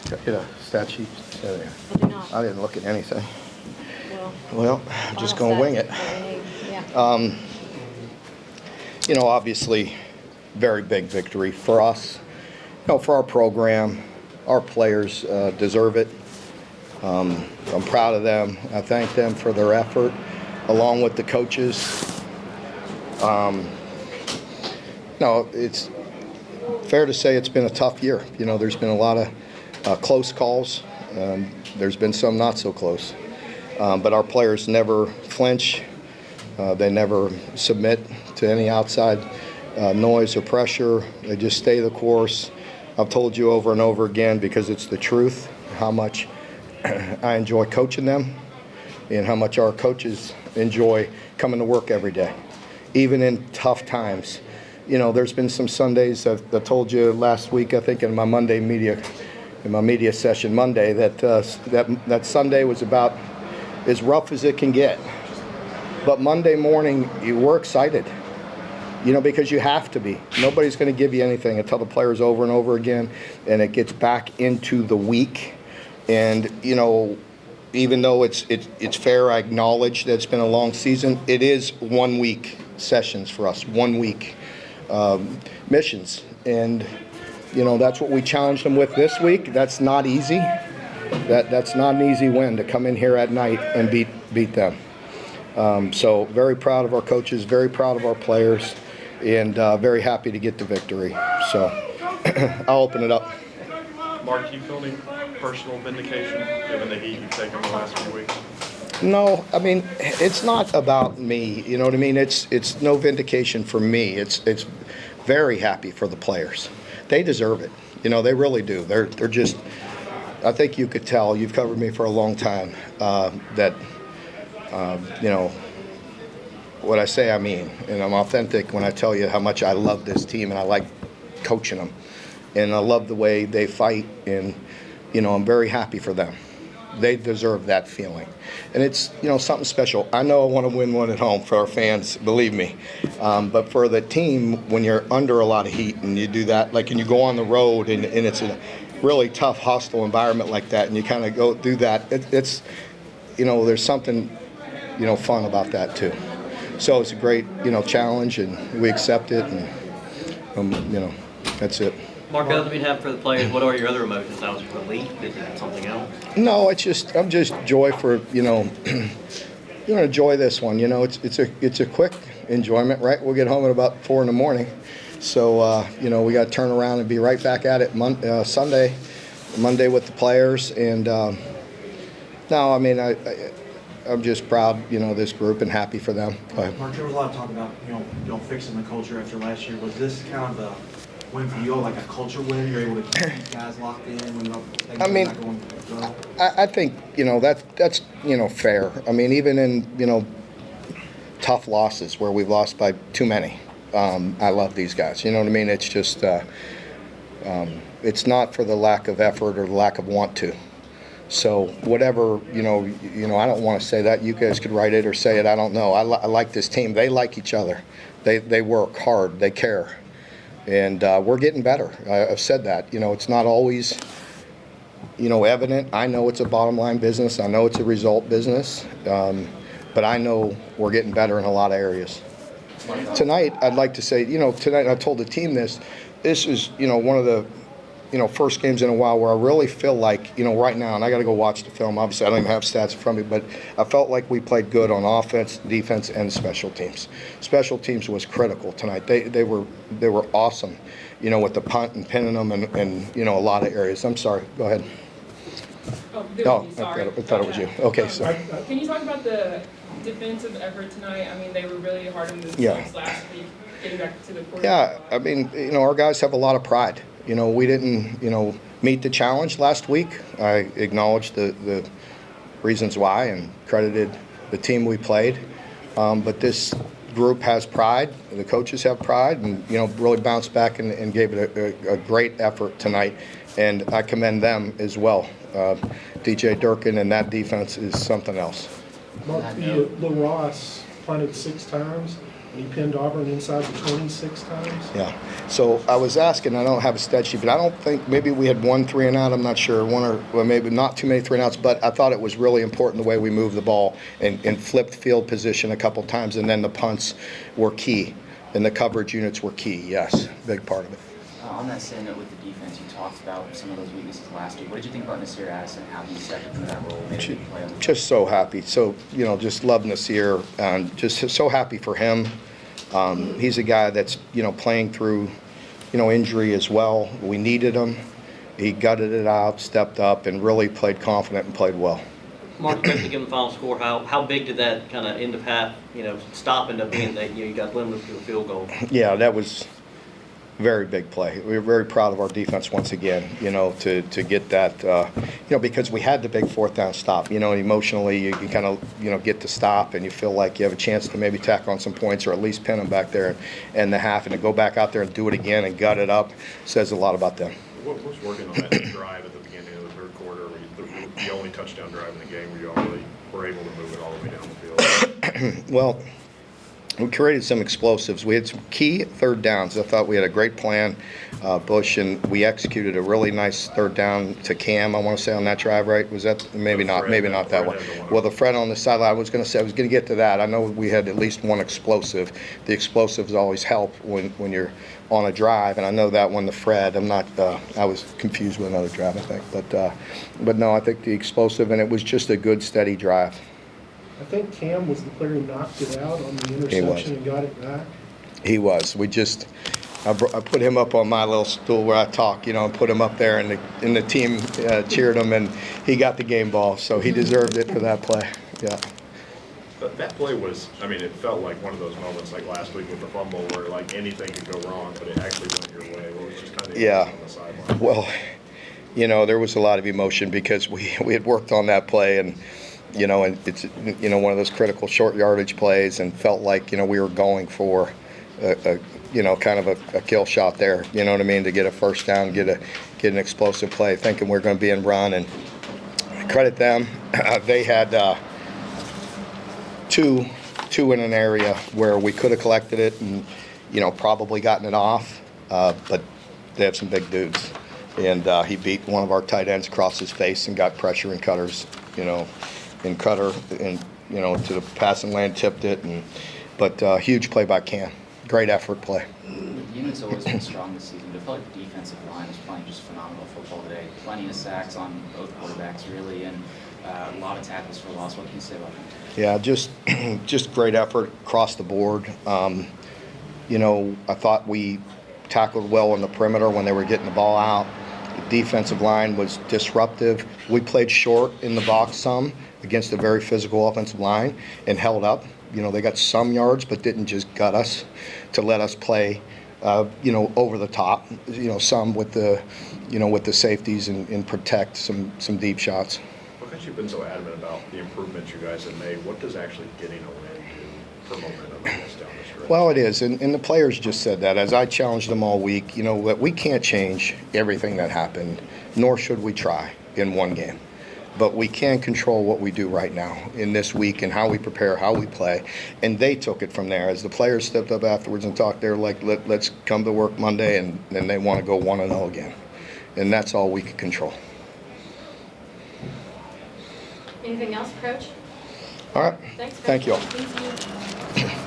Get a stat sheet. I do not. I didn't look at anything. Well, I'm just going to wing it. Yeah. Obviously, very big victory for us. For our program, our players deserve it. I'm proud of them. I thank them for their effort, along with the coaches. It's fair to say it's been a tough year. There's been a lot of close calls. There's been some not so close. But our players never flinch. They never submit to any outside noise or pressure. They just stay the course. I've told you over and over again, because it's the truth, how much I enjoy coaching them and how much our coaches enjoy coming to work every day, even in tough times. There's been some Sundays, I told you last week, I think in my media session Monday, that Sunday was about as rough as it can get. But Monday morning, we're excited, because you have to be. Nobody's going to give you anything. I tell the players over and over again, and it gets back into the week. And, even though it's fair, I acknowledge that it's been a long season. It is 1 week sessions for us, 1 week missions. And, that's what we challenged them with this week. That's not easy. That's not an easy win to come in here at night and beat them. So very proud of our coaches, very proud of our players, and very happy to get the victory. So I'll open it up. Mark, do you feel any personal vindication given the heat you've taken the last few weeks? No, it's not about me. You know what I mean? It's no vindication for me. It's very happy for the players. They deserve it. They really do. They're just. I think you could tell. You've covered me for a long time. That what I say, I mean, and I'm authentic when I tell you how much I love this team and I like coaching them, and I love the way they fight, and I'm very happy for them. They deserve that feeling, and it's something special. I know I want to win one at home for our fans, believe me, but for the team, when you're under a lot of heat and you do that, and you go on the road and it's a really tough, hostile environment like that, and you kind of go do that, it's there's something fun about that too. So it's a great challenge, and we accept it, and that's it. Mark, other than you have for the players, what are your other emotions? That was relief? Is it something else? No, I'm just joy for enjoy this one. It's a quick enjoyment, right? We'll get home at about 4 in, so we got to turn around and be right back at it Monday with the players, and I'm just proud, this group, and happy for them. Mark, there was a lot of talk about, fixing the culture after last year. Was this kind of the win for you, like a culture win? You're able to keep these guys locked in when things are not going well? I think, that's fair. Even in, tough losses where we've lost by too many, I love these guys. You know what I mean? It's just, it's not for the lack of effort or the lack of want to. So whatever, I don't want to say that. You guys could write it or say it. I don't know. I like this team. They like each other. They work hard. They care. And we're getting better. I've said that. It's not always, evident. I know it's a bottom line business. I know it's a result business. But I know we're getting better in a lot of areas. Tonight, I'd like to say, tonight I told the team this is, one of the, first games in a while where I really feel like, right now, and I got to go watch the film. Obviously, I don't even have stats in front of me, but I felt like we played good on offense, defense, and special teams. Special teams was critical tonight. They were awesome, with the punt and pinning them and a lot of areas. I'm sorry. Go ahead. I thought it was you. Okay, sorry. Can you talk about the defensive effort tonight? They were really hard on themselves last week, getting back to the court. Yeah, our guys have a lot of pride. We didn't, meet the challenge last week. I acknowledged the reasons why and credited the team we played. But this group has pride. The coaches have pride, and really bounced back and gave it a great effort tonight. And I commend them as well. DJ Durkin and that defense is something else. Mark, LaRosse punted 6 times. He pinned Auburn inside the 26 times. Yeah. So I was asking, I don't have a stat sheet, but I don't think, maybe we had 1 3 and out, I'm not sure, well, maybe not too many 3 and outs, but I thought it was really important the way we moved the ball and flipped field position a couple times, and then the punts were key, and the coverage units were key, yes, big part of it. On that same note with the defense, you talked about some of those weaknesses last week. What did you think about Nasir Addison, how he stepped into that role, made a big play on the Just so happy. So, just love Nasir, and just so happy for him. He's a guy that's, playing through, injury as well. We needed him. He gutted it out, stepped up, and really played confident and played well. Mark, quick to give him the final score. How big did that kind of end of half, stop end up being that you got limited to a field goal? Yeah, that was very big play. We were very proud of our defense once again, to get that, because we had the big 4th down stop. Emotionally, you kind of, get to stop and you feel like you have a chance to maybe tack on some points or at least pin them back there in the half, and to go back out there and do it again and gut it up says a lot about them. What was working on that drive at the beginning of the 3rd quarter? The only touchdown drive in the game where you all really were able to move it all the way down the field? Well, we created some explosives. We had some key 3rd downs. I thought we had a great plan, Bush, and we executed a really nice 3rd down to Cam, I want to say, on that drive, right? Was that, maybe not that one. Well, the Fred on the sideline, I was going to get to that. I know we had at least one explosive. The explosives always help when you're on a drive, and I know that one, the Fred, I was confused with another drive, I think. But no, I think the explosive, and it was just a good, steady drive. I think Cam was the player who knocked it out on the interception and got it back. He was. I put him up on my little stool where I talk, and put him up there, and the team cheered him, and he got the game ball, so he deserved it for that play. Yeah. But that play was, it felt like one of those moments like last week with the fumble where like anything could go wrong, but it actually went your way. It was just kind of on the sideline. Well, there was a lot of emotion because we had worked on that play, and it's one of those critical short yardage plays, and felt like we were going for a kind of a kill shot there. You know what I mean? To get a 1st down, get an explosive play, thinking we're going to be in run, and credit them. They had two in an area where we could have collected it and probably gotten it off, but they have some big dudes, and he beat one of our tight ends across his face and got pressure in Cutter's, in Cutter, and to the passing lane, tipped it, but huge play by Cam. Great effort play. The unit's always been strong this season, but I feel like the defensive line is playing just phenomenal football today. Plenty of sacks on both quarterbacks, really, and a lot of tackles for loss. What can you say about that? Yeah, just great effort across the board. I thought we tackled well on the perimeter when they were getting the ball out. The defensive line was disruptive. We played short in the box some against a very physical offensive line and held up. They got some yards, but didn't just gut us to let us play, over the top. Some with the safeties and protect some deep shots. Because you've been so adamant about the improvements you guys have made, what does actually getting a win do for momentum down the stretch? Well, it is, and the players just said that. As I challenged them all week, that we can't change everything that happened, nor should we try in one game. But we can control what we do right now in this week and how we prepare, how we play. And they took it from there. As the players stepped up afterwards and talked, they're like, let's come to work Monday, and then they want to go 1-0 again. And that's all we can control. Anything else, Coach? All right. Thanks, Coach. Thank you all. Thank you.